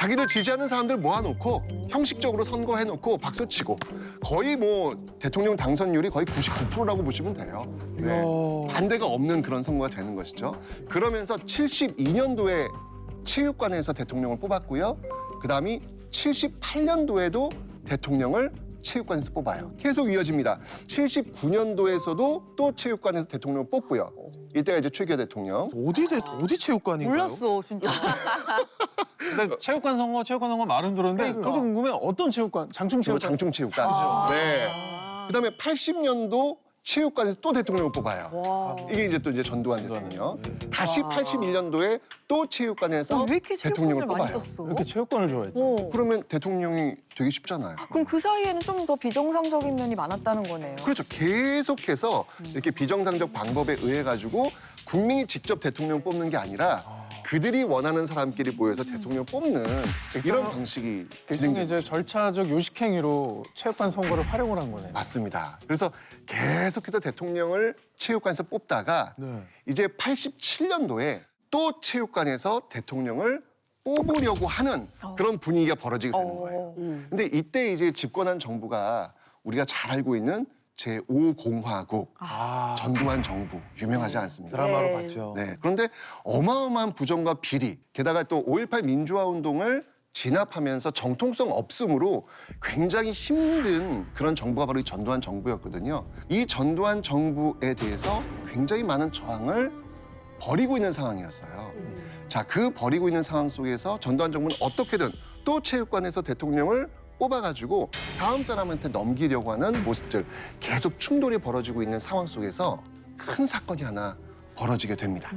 자기들 지지하는 사람들 모아놓고 형식적으로 선거해놓고 박수치고 거의 뭐 대통령 당선율이 거의 99%라고 보시면 돼요. 네. 반대가 없는 그런 선거가 되는 것이죠. 그러면서 72년도에 체육관에서 대통령을 뽑았고요. 그다음이 78년도에도 대통령을 체육관에서 뽑아요. 계속 이어집니다. 79년도에서도 또 체육관에서 대통령을 뽑고요. 이때가 이제 최규하 대통령. 어디 체육관인가요? 몰랐어, 진짜. 근데 체육관 선거 말은 들었는데 저도 궁금해. 어떤 체육관? 장충 그리고 체육관? 장충체육관. 네. 그다음에 80년도 체육관에서 또 대통령을 뽑아요. 이게 이제 또 이제 전두환 대통령. 다시 81년도에 또 체육관에서 왜 이렇게 대통령을 체육관을 많이 뽑아요. 썼어? 이렇게 체육관을 좋아했지. 그러면 대통령이 되게 쉽잖아요. 그럼 그 사이에는 좀 더 비정상적인 면이 많았다는 거네요. 그렇죠. 계속해서 이렇게 비정상적 방법에 의해 가지고 국민이 직접 대통령 뽑는 게 아니라 그들이 원하는 사람끼리 모여서 대통령 뽑는 이런 방식이 일종의 진행돼요. 이제 절차적 요식행위로 체육관 선거를 활용을 한 거네. 맞습니다. 그래서 계속해서 대통령을 체육관에서 뽑다가 네. 이제 87년도에 또 체육관에서 대통령을 뽑으려고 하는 그런 분위기가 벌어지게 되는 거예요. 근데 이때 이제 집권한 정부가 우리가 잘 알고 있는 제5공화국 전두환 정부 유명하지 않습니까? 드라마로 네. 봤죠. 네. 그런데 어마어마한 부정과 비리, 게다가 또 5.18 민주화 운동을 진압하면서 정통성 없음으로 굉장히 힘든 그런 정부가 바로 이 전두환 정부였거든요. 이 전두환 정부에 대해서 굉장히 많은 저항을 벌이고 있는 상황이었어요. 자, 그 벌이고 있는 상황 속에서 전두환 정부는 어떻게든 또 체육관에서 대통령을 뽑아가지고 다음 사람한테 넘기려고 하는 모습들, 계속 충돌이 벌어지고 있는 상황 속에서 큰 사건이 하나 벌어지게 됩니다.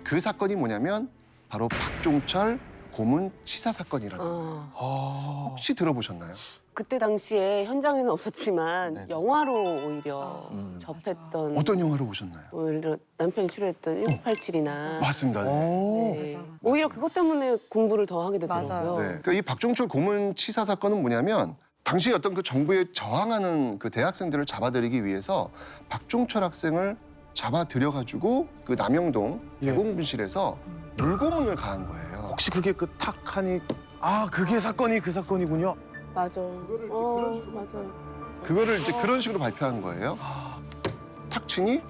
그 사건이 뭐냐면 바로 박종철 고문 치사 사건이라는 거예요. 혹시 들어보셨나요? 그때 당시에 현장에는 없었지만 영화로 오히려 접했던 어떤 영화를 보셨나요? 뭐 예를 들어 남편이 출연했던 1987이나 맞습니다. 네. 네. 오히려 그것 때문에 공부를 더 하게 되더라고요. 맞아요. 네. 그러니까 이 박종철 고문 치사 사건은 뭐냐면 당시 어떤 그 정부에 저항하는 그 대학생들을 잡아들이기 위해서 박종철 학생을 잡아들여가지고 그 남영동 대공분실에서 물고문을 가한 거예요. 혹시 그게 그 탁하니 그게 사건이 그 사건이군요. 맞아. 맞아. 그거를 이제 그런 식으로 발표한 거예요. 탁친이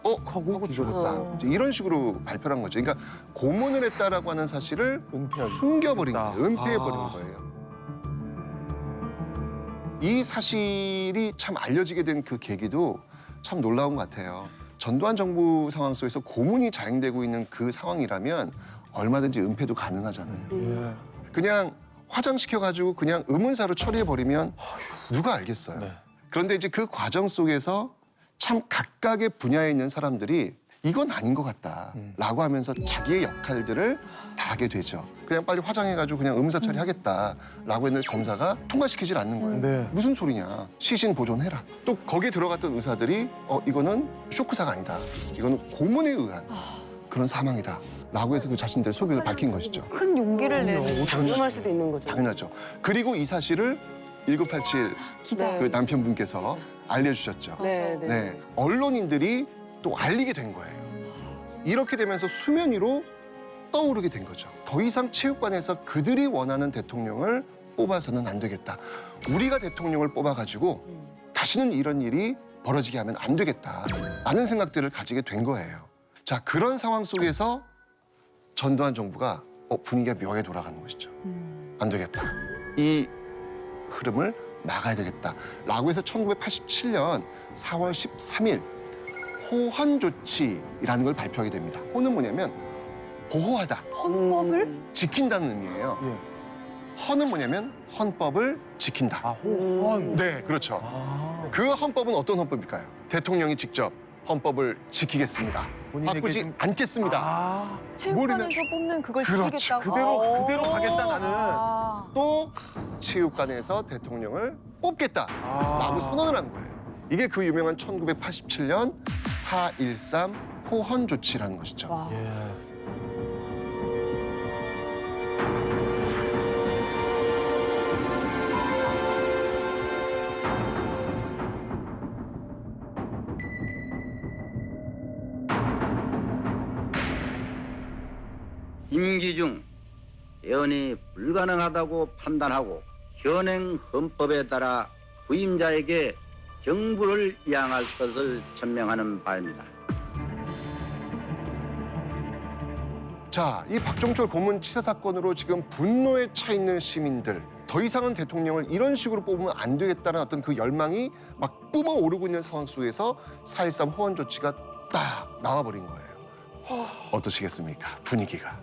하고 죽었다. 이제 이런 식으로 발표를 한 거죠. 그러니까 고문을 했다라고 하는 사실을 은폐하기. 숨겨버린 있다. 거예요. 은폐해버린 거예요. 이 사실이 참 알려지게 된 그 계기도 참 놀라운 것 같아요. 전두환 정부 상황 속에서 고문이 자행되고 있는 그 상황이라면 얼마든지 은폐도 가능하잖아요. 그냥 화장시켜가지고 그냥 의문사로 처리해버리면 누가 알겠어요. 네. 그런데 이제 그 과정 속에서 참 각각의 분야에 있는 사람들이 이건 아닌 것 같다라고 하면서 자기의 역할들을 다하게 되죠. 그냥 빨리 화장해가지고 그냥 의문사 처리하겠다라고 했는데 검사가 통과시키질 않는 거예요. 네. 무슨 소리냐. 시신 보존해라. 또 거기에 들어갔던 의사들이 이거는 쇼크사가 아니다. 이거는 고문에 의한 그런 사망이다. 라고 해서 그 자신들의 소견을 밝힌 것이죠. 큰 용기를 내는. 당금할 수도 있는 거죠. 당연하죠. 그리고 이 사실을 1987 기자. 그 남편분께서 알려주셨죠. 네, 네. 네, 언론인들이 또 알리게 된 거예요. 이렇게 되면서 수면 위로 떠오르게 된 거죠. 더 이상 체육관에서 그들이 원하는 대통령을 뽑아서는 안 되겠다. 우리가 대통령을 뽑아가지고 다시는 이런 일이 벌어지게 하면 안 되겠다라는 생각들을 가지게 된 거예요. 자, 그런 상황 속에서 전두환 정부가 분위기가 묘하게 돌아가는 것이죠. 안 되겠다. 이 흐름을 막아야 되겠다라고 해서 1987년 4월 13일 호헌 조치라는 걸 발표하게 됩니다. 호는 뭐냐면 보호하다, 헌법을? 지킨다는 의미예요. 헌은 뭐냐면 헌법을 지킨다. 호헌. 네, 그렇죠. 그 헌법은 어떤 헌법일까요? 대통령이 직접 헌법을 지키겠습니다. 본인에게 바꾸지 좀- 않겠습니다. 체육관에서 뽑는 그걸 그렇죠. 지키겠다고. 그대로 가겠다 나는. 또 체육관에서 대통령을 뽑겠다라고 선언을 한 거예요. 이게 그 유명한 1987년 4.13 호헌 조치라는 것이죠. 와. 예. 임기 중 개헌이 불가능하다고 판단하고 현행 헌법에 따라 부임자에게 정부를 이양할 것을 천명하는 바입니다. 자, 이 박종철 고문 치사 사건으로 지금 분노에 차 있는 시민들, 더 이상은 대통령을 이런 식으로 뽑으면 안 되겠다는 어떤 그 열망이 막 뿜어오르고 있는 상황 속에서 4.13 호원 조치가 딱 나와버린 거예요. 어떠시겠습니까? 분위기가.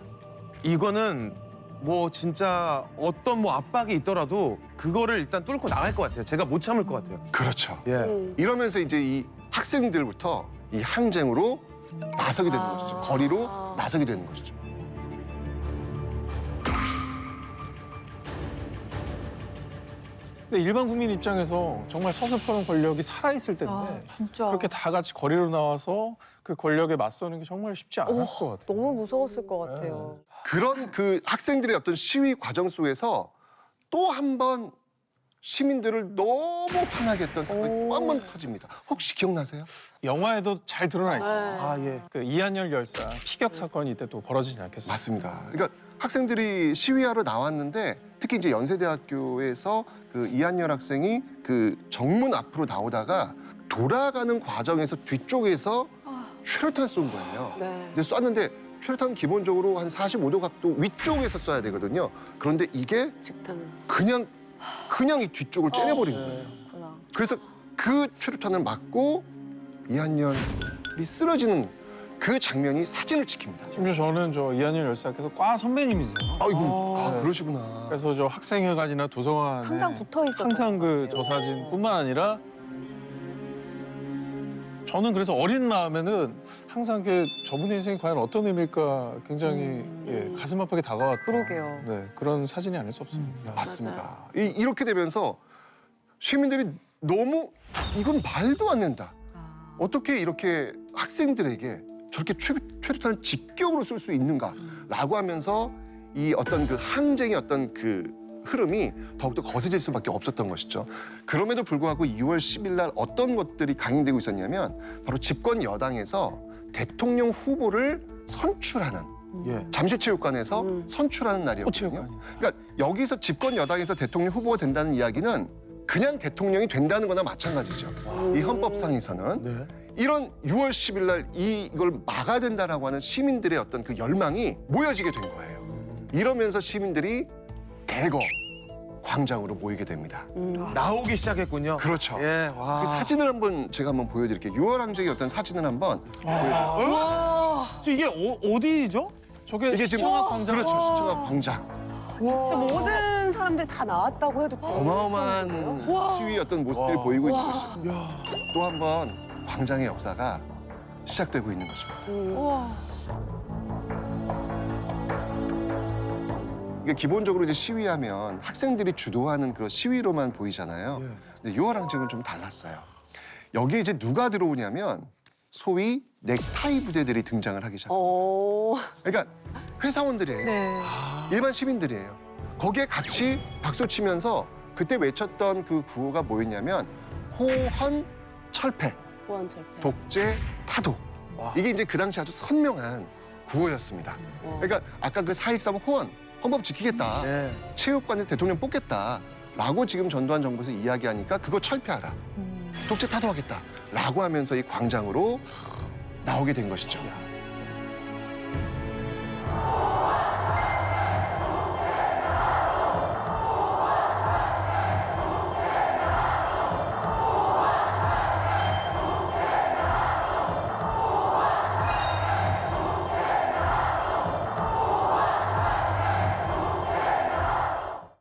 이거는 뭐 진짜 어떤 뭐 압박이 있더라도 그거를 일단 뚫고 나갈 것 같아요. 제가 못 참을 것 같아요. 그렇죠. 예. 이러면서 이제 이 학생들부터 이 항쟁으로 나서게 되는 것이죠. 거리로 나서게 되는 것이죠. 근데 일반 국민 입장에서 정말 서슬퍼런 권력이 살아있을 텐데 아, 진짜. 그렇게 다 같이 거리로 나와서 그 권력에 맞서는 게 정말 쉽지 않았을 것 같아요. 너무 무서웠을 것 같아요. 그런 그 학생들의 어떤 시위 과정 속에서 또 한 번 시민들을 너무 화나게 했던 사건이 또 한 번 터집니다. 혹시 기억나세요? 영화에도 잘 드러나 있죠. 아, 예. 그 이한열 열사 피격 사건이 이때 또 벌어지지 않겠습니까? 맞습니다. 그러니까 학생들이 시위하러 나왔는데 특히 이제 연세대학교에서 그 이한열 학생이 그 정문 앞으로 나오다가 돌아가는 과정에서 뒤쪽에서 최루탄 쏜 거예요. 네. 근데 쐈는데 최루탄 기본적으로 한 45도 각도 위쪽에서 쏴야 되거든요. 그런데 이게 직탄. 그냥 이 뒤쪽을 째려버린 거예요. 그렇구나. 그래서 그 최루탄을 맞고 이한열이 쓰러지는 그 장면이 사진을 찍힙니다. 심지어 저는 저 이한열 열사께서 과 선배님이세요. 아이고, 네. 그러시구나. 그래서 저 학생회관이나 도서관에 항상 붙어 있었던 항상 그 것 같아요. 저 사진뿐만 아니라 저는 그래서 어린 마음에는 항상 저분의 인생이 과연 어떤 의미일까 굉장히 가슴 아프게 다가왔던 그러게요. 네, 그런 사진이 아닐 수 없습니다. 맞습니다. 이렇게 되면서 시민들이 너무 이건 말도 안 된다. 어떻게 이렇게 학생들에게 저렇게 최루탄을 직격으로 쏠 수 있는가라고 하면서 이 어떤 그 항쟁의 어떤 그 흐름이 더욱더 거세질 수밖에 없었던 것이죠. 그럼에도 불구하고 2월 10일 날 어떤 것들이 강행되고 있었냐면 바로 집권 여당에서 대통령 후보를 선출하는 예. 잠실체육관에서 선출하는 날이었거든요. 체육관이요. 그러니까 여기서 집권 여당에서 대통령 후보가 된다는 이야기는 그냥 대통령이 된다는 거나 마찬가지죠. 이 헌법상에서는. 네. 이런 6월 10일 날 이걸 막아야 된다라고 하는 시민들의 어떤 그 열망이 모여지게 된 거예요. 이러면서 시민들이 대거 광장으로 모이게 됩니다. 나오기 시작했군요. 그렇죠. 예. 와. 그 사진을 한번 제가 한번 보여드릴게요. 6월 항쟁의 어떤 사진을 한번 보여드릴게요. 와, 이게 어디죠? 저게 이게 지금 시청학 광장 그렇죠. 시청학 광장. 진짜 모든 사람들이 다 나왔다고 해도 돼요. 어마어마한 시위 어떤 모습들이 와. 보이고 있는 것이죠. 또 한 번 광장의 역사가 시작되고 있는 것입니다. 우와. 이게 기본적으로 이제 시위하면 학생들이 주도하는 그런 시위로만 보이잖아요. 근데 6월 항쟁은 좀 달랐어요. 여기에 이제 누가 들어오냐면 소위 넥타이 부대들이 등장을 하기 시작해요. 그러니까 회사원들이에요. 네. 일반 시민들이에요. 거기에 같이 박수 치면서 그때 외쳤던 그 구호가 뭐였냐면 호헌 철폐, 보안철폐. 독재 타도. 이게 이제 그 당시 아주 선명한 구호였습니다. 그러니까 아까 그 4.13 호헌, 헌법 지키겠다. 네. 체육관에서 대통령 뽑겠다. 라고 지금 전두환 정부에서 이야기하니까 그거 철폐하라. 독재 타도하겠다. 라고 하면서 이 광장으로 나오게 된 것이죠.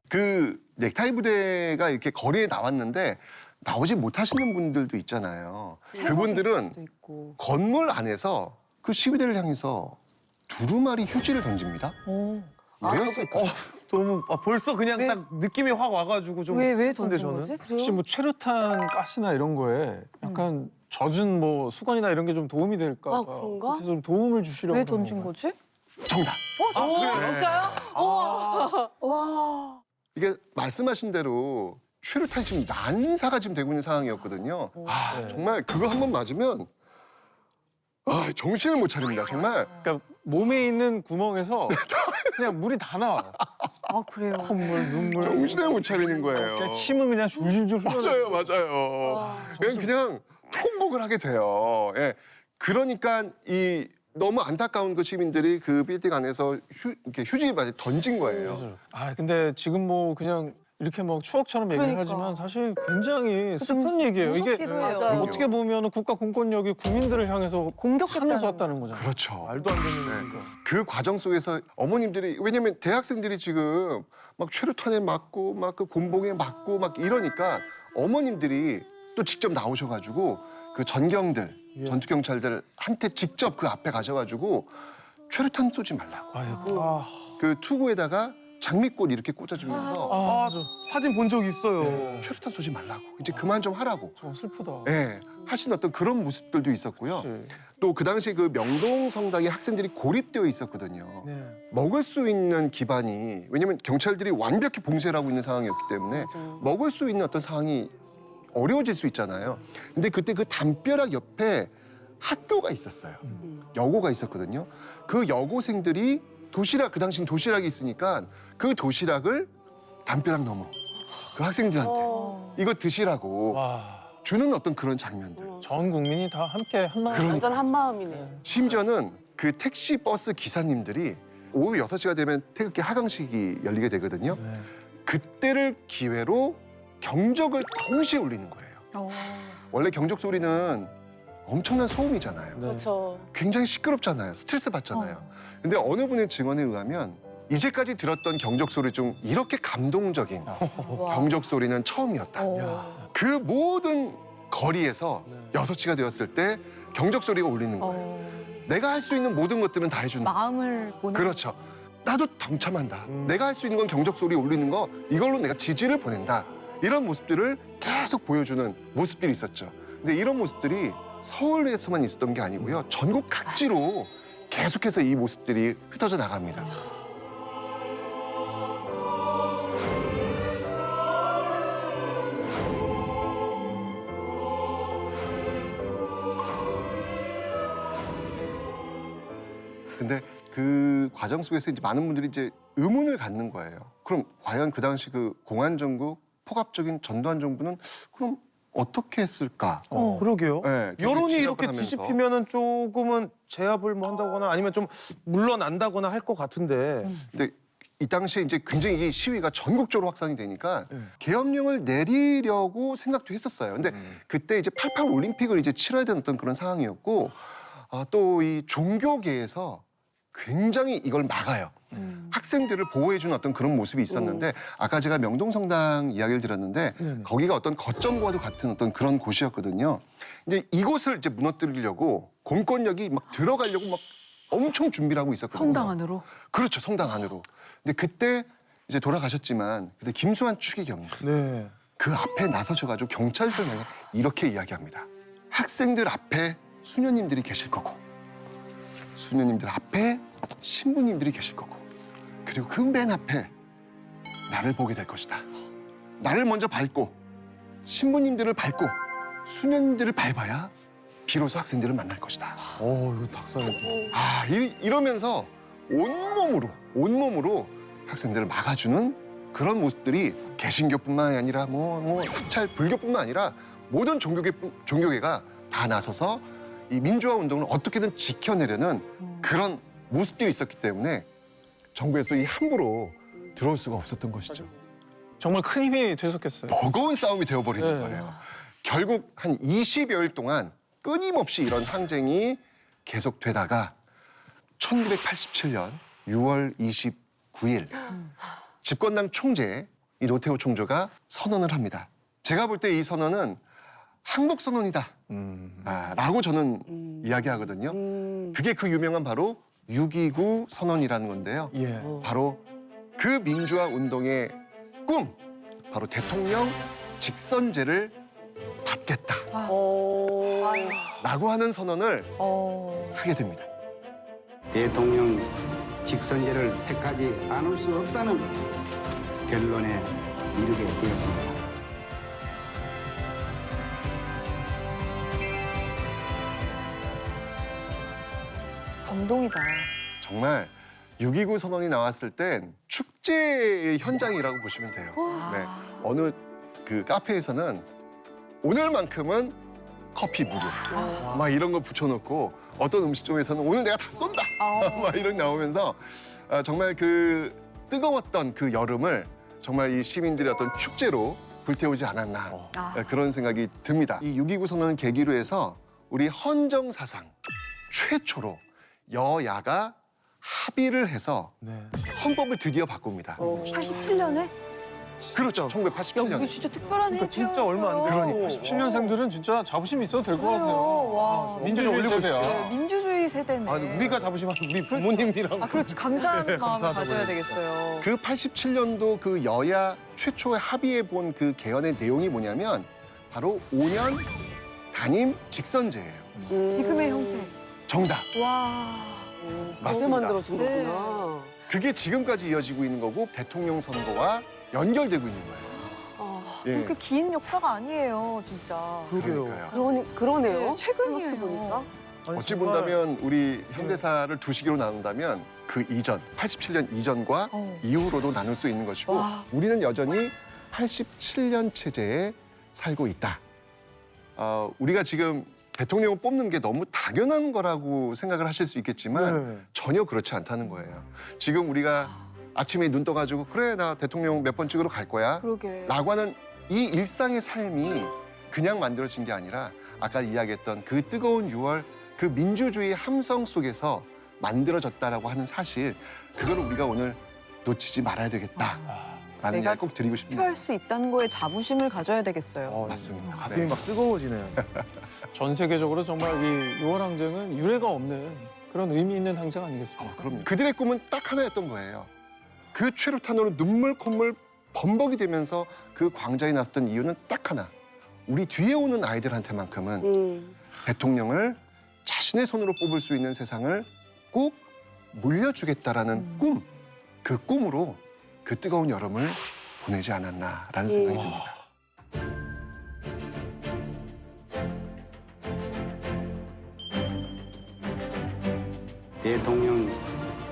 그 넥타이 부대가 이렇게 거리에 나왔는데 나오지 못하시는 분들도 있잖아요. 그분들은 수도 있고. 건물 안에서 그 시위대를 향해서 두루마리 휴지를 던집니다. 왜 했을까? 너무 벌써 그냥 왜? 딱 느낌이 확 와가지고 좀. 왜 근데 던진 저는? 거지? 혹시 뭐 최루탄 가스나 이런 거에 약간 젖은 뭐 수건이나 이런 게 좀 도움이 될까? 아, 그런가? 그래서 좀 도움을 주시려고 왜 그런 던진 건가요? 거지? 정답. 진짜요? 와. 이게 말씀하신 대로 최루탄 지금 난사가 지금 되고 있는 상황이었거든요. 아, 네. 정말 그거 한 번 맞으면 아, 정신을 못 차립니다. 정말. 그러니까 몸에 있는 구멍에서 그냥 물이 다 나와. 아 그래요. 콧물, 눈물. 정신을 못 차리는 거예요. 그냥 침은 그냥 줄줄줄 흘러나요. 맞아요. 그냥 통곡을 하게 돼요. 예. 그러니까 이 너무 안타까운 그 시민들이 그 빌딩 안에서 이렇게 휴지 바지 던진 거예요. 아 근데 지금 뭐 그냥 이렇게 뭐 추억처럼 얘기를 그러니까. 하지만 사실 굉장히 슬픈 얘기예요. 이게 무섭기도 해요. 맞아요. 어떻게 보면 국가 공권력이 국민들을 향해서 공격했다는 판을 쐈다는 거잖아요. 그렇죠. 말도 안 되는 거니까. 그 과정 속에서 어머님들이 왜냐면 대학생들이 지금 막 최루탄에 맞고 막 그 곤봉에 맞고 막 이러니까 어머님들이 또 직접 나오셔가지고 그 전경들 전투 경찰들한테 직접 그 앞에 가셔가지고 최루탄 쏘지 말라고 아이고. 아, 그 투구에다가 장미꽃 이렇게 꽂아주면서 아, 아, 사진 본 적 있어요. 네. 최루탄 쏘지 말라고 이제 그만 좀 하라고 슬프다. 예 하신 어떤 그런 모습들도 있었고요. 그치. 또 그 당시 그 명동 성당에 학생들이 고립되어 있었거든요. 네. 먹을 수 있는 기반이 왜냐면 경찰들이 완벽히 봉쇄를 하고 있는 상황이었기 때문에 먹을 수 있는 어떤 상황이 어려워질 수 있잖아요. 근데 그때 그 담벼락 옆에 학교가 있었어요. 여고가 있었거든요. 그 여고생들이 도시락 그 당시엔 도시락이 있으니까 그 도시락을 담벼락 너머 그 학생들한테 이거 드시라고 와, 주는 어떤 그런 장면들. 전 국민이 다 함께 한마음. 그러니까. 완전 한 마음이네. 심지어는 그 택시 버스 기사님들이 오후 6시가 되면 태극기 하강식이 열리게 되거든요. 네. 그때를 기회로 경적을 동시에 울리는 거예요. 어. 원래 경적 소리는 엄청난 소음이잖아요. 네. 그렇죠. 굉장히 시끄럽잖아요. 스트레스 받잖아요. 근데 어느 분의 증언에 의하면 이제까지 들었던 경적 소리 중 이렇게 감동적인 와. 경적 소리는 처음이었다. 어. 그 모든 거리에서 네. 6시가 되었을 때 경적 소리가 울리는 거예요. 어. 내가 할 수 있는 모든 것들은 다 해준다. 마음을 보는. 그렇죠. 나도 동참한다. 내가 할 수 있는 건 경적 소리 울리는 거 이걸로 내가 지지를 보낸다. 이런 모습들을 계속 보여주는 모습들이 있었죠. 근데 이런 모습들이 서울에서만 있었던 게 아니고요. 전국 각지로 계속해서 이 모습들이 흩어져 나갑니다. 근데 그 과정 속에서 이제 많은 분들이 이제 의문을 갖는 거예요. 그럼 과연 그 당시 그 공안 정국 포갑적인 전두환 정부는 그럼 어떻게 했을까? 그러게요. 네, 여론이 지압을 이렇게 하면서. 뒤집히면은 조금은 제압을 뭐 한다거나 아니면 좀 물러난다거나 할 것 같은데. 근데 이 당시에 이제 굉장히 이 시위가 전국적으로 확산이 되니까 네. 계엄령을 내리려고 생각도 했었어요. 근데 그때 이제 88 올림픽을 이제 치러야 되는 어떤 그런 상황이었고 또 이 종교계에서 굉장히 이걸 막아요. 학생들을 보호해주는 어떤 그런 모습이 있었는데 아까 제가 명동성당 이야기를 들었는데 네네. 거기가 어떤 거점과도 같은 어떤 그런 곳이었거든요. 근데 이곳을 이제 무너뜨리려고 공권력이 막 들어가려고 막 엄청 준비를 하고 있었거든요. 성당 안으로. 그렇죠, 성당 안으로. 근데 그때 이제 돌아가셨지만 그때 김수환 추기경이 네. 그 앞에 나서셔가지고 경찰들을 향해 이렇게 이야기합니다. 학생들 앞에 수녀님들이 계실 거고 수녀님들 앞에 신부님들이 계실 거고 그리고 그 맨 앞에 나를 보게 될 것이다. 나를 먼저 밟고 신부님들을 밟고 수녀님들을 밟아야 비로소 학생들을 만날 것이다. 이거 닭살이. 이러면서 온몸으로 학생들을 막아주는 그런 모습들이 개신교뿐만 아니라 뭐 사찰 불교뿐만 아니라 모든 종교계가 다 나서서 이 민주화 운동을 어떻게든 지켜내려는 그런 모습들이 있었기 때문에 정부에서 이 함부로 들어올 수가 없었던 것이죠. 정말 큰 힘이 되셨겠어요. 버거운 싸움이 되어버리는 네. 거예요. 결국 한 20여일 동안 끊임없이 이런 항쟁이 계속되다가 1987년 6월 29일 집권당 총재 이 노태우 총재가 선언을 합니다. 제가 볼 때 이 선언은 항복 선언이다 라고 저는 이야기하거든요. 그게 그 유명한 바로 6.29 선언이라는 건데요. 예. 바로 그 민주화 운동의 꿈, 바로 대통령 직선제를 받겠다 라고 하는 선언을 하게 됩니다. 대통령 직선제를 택하지 않을 수 없다는 결론에 이르게 되었습니다. 감동이다. 정말 6.29 선언이 나왔을 땐 축제의 현장이라고 보시면 돼요. 네. 어느 그 카페에서는 오늘만큼은 커피 무료. 막 이런 거 붙여놓고 어떤 음식점에서는 오늘 내가 다 쏜다. 막 이런 나오면서 정말 그 뜨거웠던 그 여름을 정말 이 시민들의 어떤 축제로 불태우지 않았나 그런 생각이 듭니다. 이 6.29 선언을 계기로 해서 우리 헌정사상 최초로 여야가 합의를 해서 네. 헌법을 드디어 바꿉니다. 87년에? 그렇죠. 야, 1987년. 우리 진짜 특별한 그러니까 해지였어요. 진짜 얼마 안 그러니까. 17년생들은 진짜 자부심 있어도 될 것 그래요. 같아요. 와. 민주주의 올리고 세대야. 네, 민주주의 세대네. 아니 우리가 자부심하면 우리 부모님이랑 아, 그렇죠. 감사한 마음을 감사하다고 가져야 해야죠. 되겠어요. 그 87년도 그 여야 최초의 합의해 본 그 개헌의 내용이 뭐냐면 바로 5년 단임 직선제예요. 지금의 형태. 정답. 와. 그렇게 맞습니다. 만들어준 네. 거구나. 그게 지금까지 이어지고 있는 거고 대통령 선거와 연결되고 있는 거예요. 아, 예. 그렇게 긴 역사가 아니에요, 진짜. 그러게요. 그러니까요. 그러네요. 네, 최근이에요. 생각해보니까. 아니, 어찌 정말 본다면 우리 현대사를 두 시기로 나눈다면 그 이전, 87년 이전과 이후로도 나눌 수 있는 것이고 와. 우리는 여전히 87년 체제에 살고 있다. 우리가 지금 대통령을 뽑는 게 너무 당연한 거라고 생각을 하실 수 있겠지만 네. 전혀 그렇지 않다는 거예요. 지금 우리가 아침에 눈 떠가지고 그래 나 대통령 몇 번 찍으러 갈 거야 그러게. 라고 하는 이 일상의 삶이 그냥 만들어진 게 아니라 아까 이야기했던 그 뜨거운 6월 그 민주주의 함성 속에서 만들어졌다라고 하는 사실 그걸 우리가 오늘 놓치지 말아야 되겠다라는 내가 이야기 꼭 드리고 싶네요. 투표할 수 있다는 거에 자부심을 가져야 되겠어요. 맞습니다. 가슴이 네. 막 뜨거워지네요. 전 세계적으로 정말 이 6월 항쟁은 유례가 없는 그런 의미 있는 항쟁 아니겠습니까? 그럼요. 그들의 꿈은 딱 하나였던 거예요. 그 최루탄으로 눈물 콧물 범벅이 되면서 그 광장에 나섰던 이유는 딱 하나. 우리 뒤에 오는 아이들한테만큼은 대통령을 자신의 손으로 뽑을 수 있는 세상을 꼭 물려주겠다라는 꿈. 그 꿈으로 그 뜨거운 여름을 보내지 않았나라는 생각이 듭니다. 대통령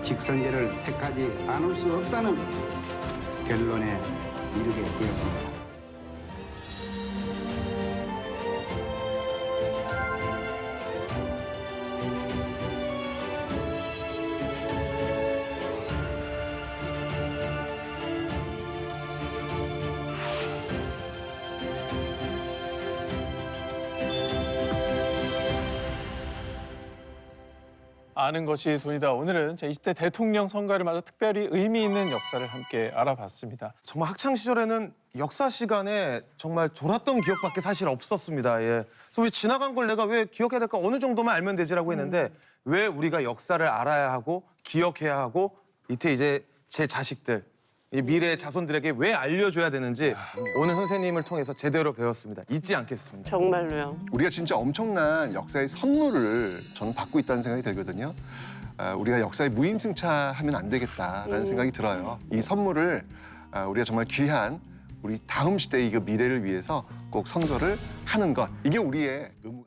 직선제를 택하지 않을 수 없다는 결론에 이르게 되었습니다. 아는 것이 돈이다. 오늘은 제20대 대통령 선거를 맞아 특별히 의미 있는 역사를 함께 알아봤습니다. 정말 학창 시절에는 역사 시간에 정말 졸았던 기억밖에 사실 없었습니다. 예. 그래서 왜 지나간 걸 내가 왜 기억해야 될까? 어느 정도만 알면 되지라고 했는데 왜 우리가 역사를 알아야 하고 기억해야 하고 이때 이제 제 자식들 이 미래의 자손들에게 왜 알려줘야 되는지 오늘 선생님을 통해서 제대로 배웠습니다. 잊지 않겠습니다. 정말로요. 우리가 진짜 엄청난 역사의 선물을 저는 받고 있다는 생각이 들거든요. 우리가 역사에 무임승차하면 안 되겠다라는 생각이 들어요. 이 선물을 우리가 정말 귀한 우리 다음 시대의 그 미래를 위해서 꼭 선거를 하는 것. 이게 우리의 의무가